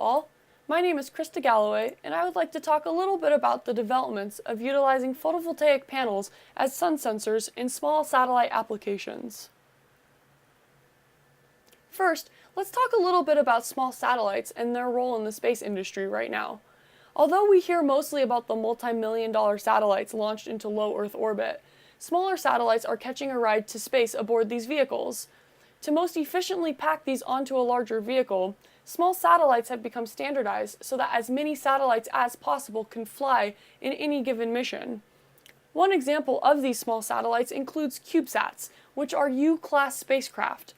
all. My name is Krista Galloway, and I would like to talk a little bit about the developments of utilizing photovoltaic panels as sun sensors in small satellite applications. First, let's talk a little bit about small satellites and their role in the space industry right now. Although we hear mostly about the multi-million-dollar satellites launched into low Earth orbit, smaller satellites are catching a ride to space aboard these vehicles. To most efficiently pack these onto a larger vehicle, small satellites have become standardized so that as many satellites as possible can fly in any given mission. One example of these small satellites includes CubeSats, which are U-class spacecraft.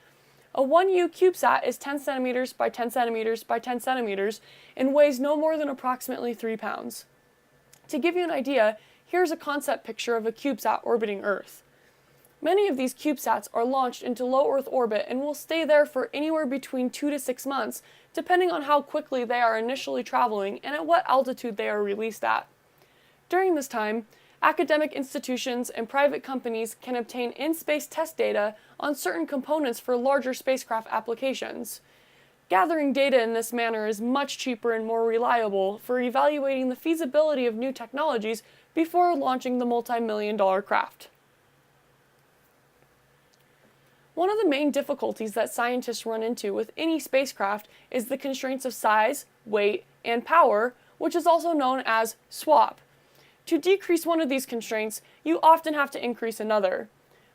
A 1U CubeSat is 10 centimeters by 10 centimeters by 10 centimeters and weighs no more than approximately 3 pounds. To give you an idea, here's a concept picture of a CubeSat orbiting Earth. Many of these CubeSats are launched into low Earth orbit and will stay there for anywhere between 2 to 6 months, depending on how quickly they are initially traveling and at what altitude they are released at. During this time, academic institutions and private companies can obtain in-space test data on certain components for larger spacecraft applications. Gathering data in this manner is much cheaper and more reliable for evaluating the feasibility of new technologies before launching the multi-million-dollar craft. One of the main difficulties that scientists run into with any spacecraft is the constraints of size, weight, and power, which is also known as swap. To decrease one of these constraints, you often have to increase another.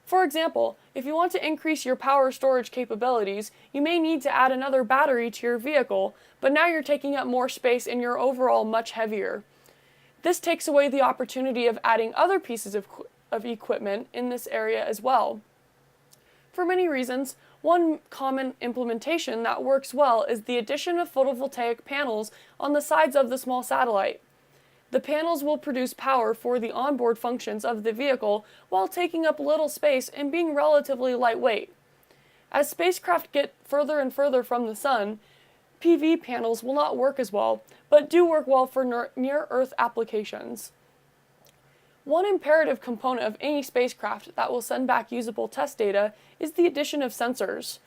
For example, if you want to increase your power storage capabilities, you may need to add another battery to your vehicle, but now you're taking up more space and you're overall much heavier. This takes away the opportunity of adding other pieces of equipment in this area as well. For many reasons, one common implementation that works well is the addition of photovoltaic panels on the sides of the small satellite. The panels will produce power for the onboard functions of the vehicle while taking up little space and being relatively lightweight. As spacecraft get further and further from the sun, PV panels will not work as well, but do work well for near-Earth applications. One imperative component of any spacecraft that will send back usable test data is the addition of sensors.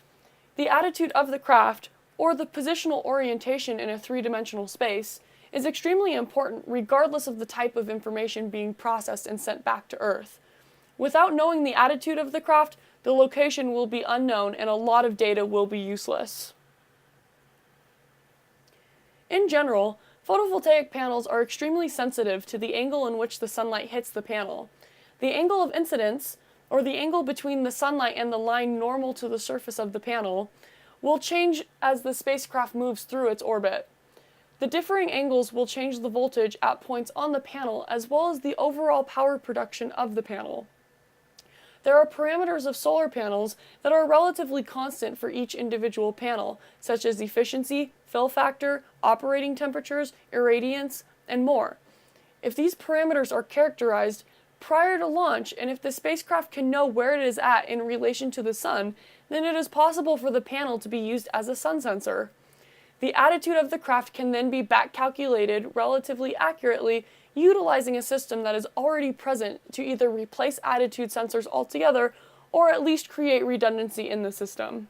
The attitude of the craft, or the positional orientation in a three-dimensional space, is extremely important regardless of the type of information being processed and sent back to Earth. Without knowing the attitude of the craft, the location will be unknown and a lot of data will be useless. In general, photovoltaic panels are extremely sensitive to the angle in which the sunlight hits the panel. The angle of incidence, or the angle between the sunlight and the line normal to the surface of the panel, will change as the spacecraft moves through its orbit. The differing angles will change the voltage at points on the panel as well as the overall power production of the panel. There are parameters of solar panels that are relatively constant for each individual panel, such as efficiency, fill factor, operating temperatures, irradiance, and more. If these parameters are characterized prior to launch, and if the spacecraft can know where it is at in relation to the sun, then it is possible for the panel to be used as a sun sensor. The attitude of the craft can then be back-calculated relatively accurately, utilizing a system that is already present to either replace attitude sensors altogether or at least create redundancy in the system.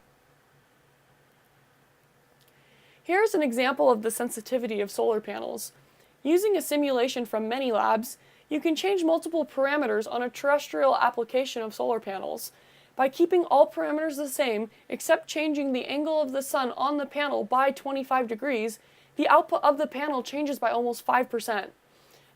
Here's an example of the sensitivity of solar panels. Using a simulation from many labs, you can change multiple parameters on a terrestrial application of solar panels. By keeping all parameters the same, except changing the angle of the sun on the panel by 25 degrees, the output of the panel changes by almost 5%.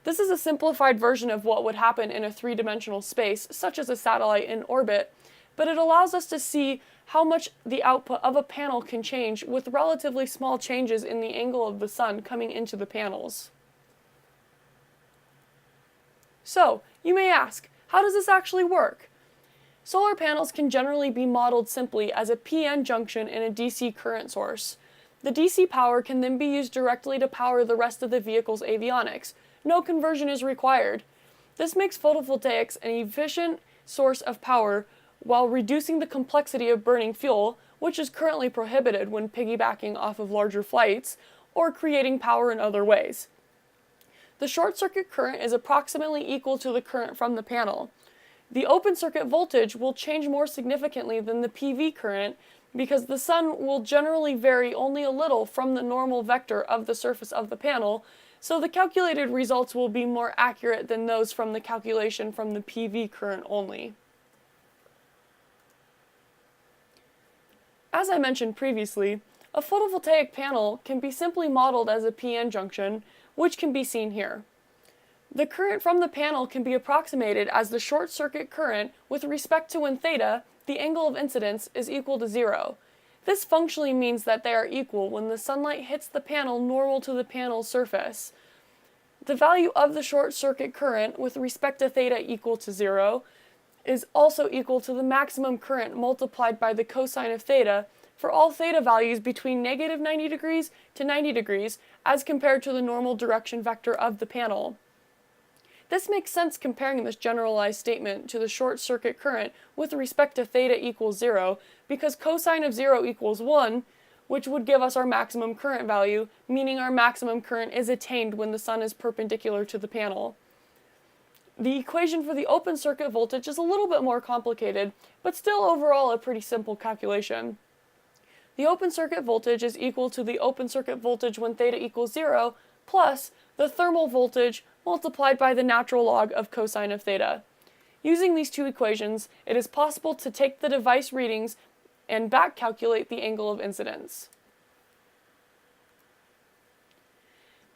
This is a simplified version of what would happen in a three-dimensional space, such as a satellite in orbit, but it allows us to see how much the output of a panel can change with relatively small changes in the angle of the sun coming into the panels. So, you may ask, how does this actually work? Solar panels can generally be modeled simply as a PN junction in a DC current source. The DC power can then be used directly to power the rest of the vehicle's avionics. No conversion is required. This makes photovoltaics an efficient source of power while reducing the complexity of burning fuel, which is currently prohibited when piggybacking off of larger flights or creating power in other ways. The short circuit current is approximately equal to the current from the panel. The open circuit voltage will change more significantly than the PV current because the sun will generally vary only a little from the normal vector of the surface of the panel, so the calculated results will be more accurate than those from the calculation from the PV current only. As I mentioned previously, a photovoltaic panel can be simply modeled as a PN junction, which can be seen here. The current from the panel can be approximated as the short circuit current with respect to when theta, the angle of incidence, is equal to 0. This functionally means that they are equal when the sunlight hits the panel normal to the panel's surface. The value of the short circuit current with respect to theta equal to 0 is also equal to the maximum current multiplied by the cosine of theta for all theta values between negative 90 degrees to 90 degrees as compared to the normal direction vector of the panel. This makes sense comparing this generalized statement to the short circuit current with respect to theta equals 0 because cosine of 0 equals 1, which would give us our maximum current value, meaning our maximum current is attained when the sun is perpendicular to the panel. The equation for the open circuit voltage is a little bit more complicated, but still overall a pretty simple calculation. The open circuit voltage is equal to the open circuit voltage when theta equals 0 plus the thermal voltage multiplied by the natural log of cosine of theta. Using these two equations, it is possible to take the device readings and back calculate the angle of incidence.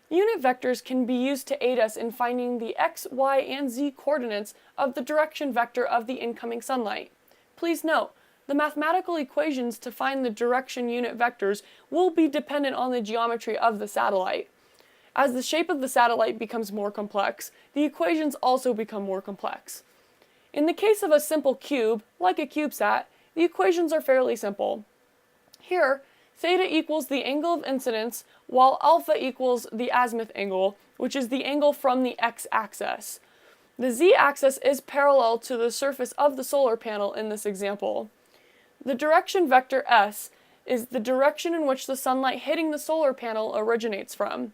Unit vectors can be used to aid us in finding the x, y, and z coordinates of the direction vector of the incoming sunlight. Please note, the mathematical equations to find the direction unit vectors will be dependent on the geometry of the satellite. As the shape of the satellite becomes more complex, the equations also become more complex. In the case of a simple cube, like a CubeSat, the equations are fairly simple. Here, theta equals the angle of incidence, while alpha equals the azimuth angle, which is the angle from the x-axis. The z-axis is parallel to the surface of the solar panel in this example. The direction vector s is the direction in which the sunlight hitting the solar panel originates from.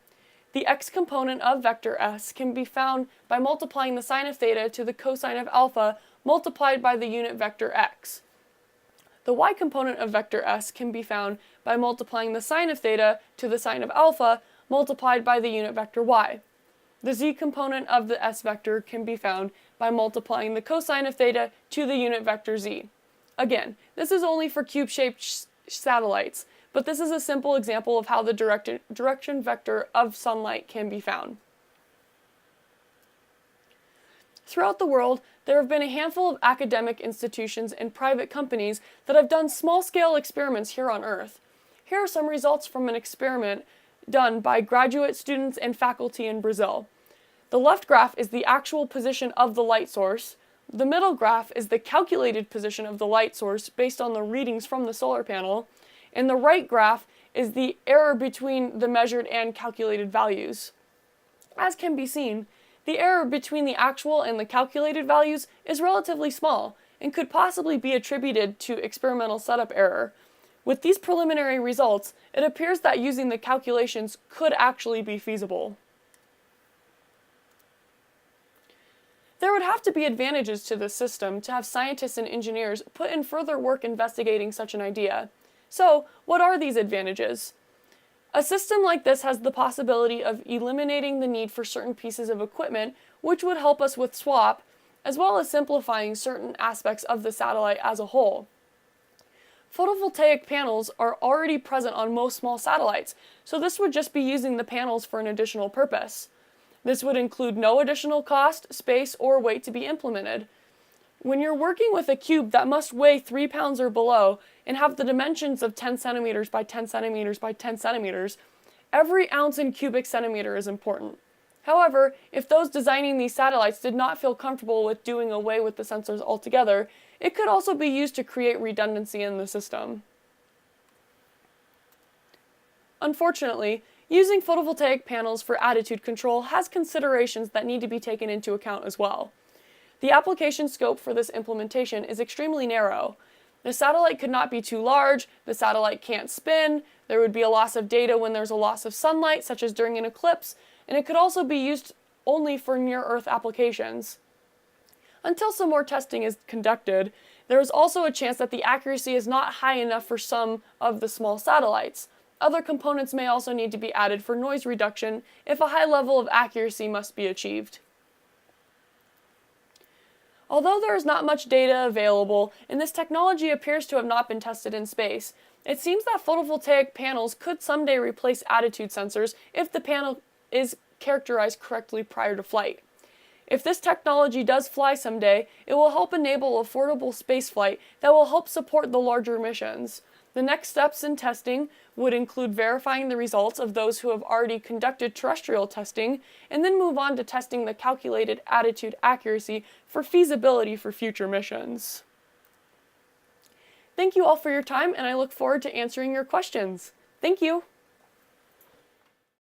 The x component of vector s can be found by multiplying the sine of theta to the cosine of alpha multiplied by the unit vector x. The y component of vector s can be found by multiplying the sine of theta to the sine of alpha multiplied by the unit vector y. The z component of the s vector can be found by multiplying the cosine of theta to the unit vector z. Again, this is only for cube-shaped satellites, but this is a simple example of how the direction vector of sunlight can be found. Throughout the world, there have been a handful of academic institutions and private companies that have done small-scale experiments here on Earth. Here are some results from an experiment done by graduate students and faculty in Brazil. The left graph is the actual position of the light source. The middle graph is the calculated position of the light source based on the readings from the solar panel. And the right graph is the error between the measured and calculated values. As can be seen, the error between the actual and the calculated values is relatively small and could possibly be attributed to experimental setup error. With these preliminary results, it appears that using the calculations could actually be feasible. There would have to be advantages to this system to have scientists and engineers put in further work investigating such an idea. So, what are these advantages? A system like this has the possibility of eliminating the need for certain pieces of equipment, which would help us with swap, as well as simplifying certain aspects of the satellite as a whole. Photovoltaic panels are already present on most small satellites, so this would just be using the panels for an additional purpose. This would include no additional cost, space, or weight to be implemented. When you're working with a cube that must weigh 3 pounds or below and have the dimensions of 10 centimeters by 10 centimeters by 10 centimeters, every ounce in cubic centimeter is important. However, if those designing these satellites did not feel comfortable with doing away with the sensors altogether, it could also be used to create redundancy in the system. Unfortunately, using photovoltaic panels for attitude control has considerations that need to be taken into account as well. The application scope for this implementation is extremely narrow. The satellite could not be too large, the satellite can't spin, there would be a loss of data when there's a loss of sunlight, such as during an eclipse, and it could also be used only for near-Earth applications. Until some more testing is conducted, There is also a chance that the accuracy is not high enough for some of the small satellites. Other components may also need to be added for noise reduction if a high level of accuracy must be achieved. Although there is not much data available, and this technology appears to have not been tested in space, it seems that photovoltaic panels could someday replace attitude sensors if the panel is characterized correctly prior to flight. If this technology does fly someday, it will help enable affordable spaceflight that will help support the larger missions. The next steps in testing would include verifying the results of those who have already conducted terrestrial testing, and then move on to testing the calculated attitude accuracy for feasibility for future missions. Thank you all for your time, and I look forward to answering your questions. Thank you!